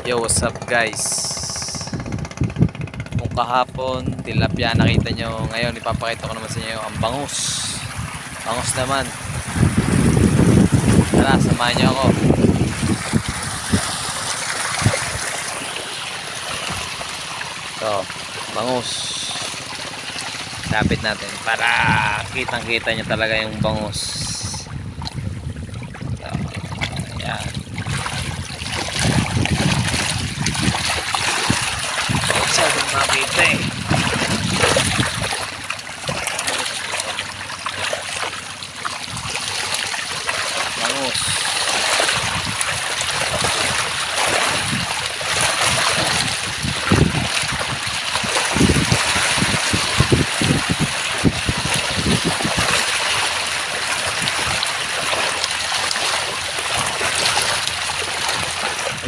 Yo, what's up guys? Kung kahapon, tilapia nakita nyo, ngayon ipapakita ko naman sa inyo ang bangus. Bangus naman. Tara, samahan nyo ako. Ito, bangus. Lapit natin para kitang-kita nyo talaga yung bangus. Ito, ayan. Masyadong makita eh. Bangus.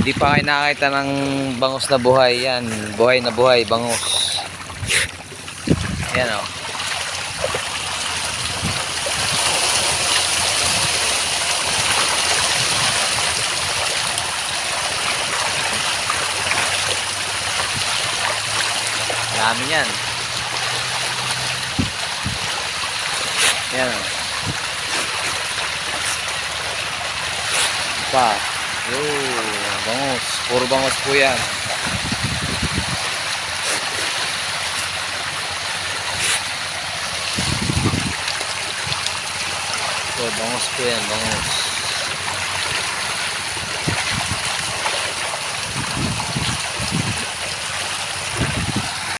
Hindi pa kayo nakakita ng bangus na buhay. Yan, buhay na buhay, bangus. Yan o. Dami yan. Yan o. Pa. Bangus. Puro bangus po yan. So, bangus po yan, bangus.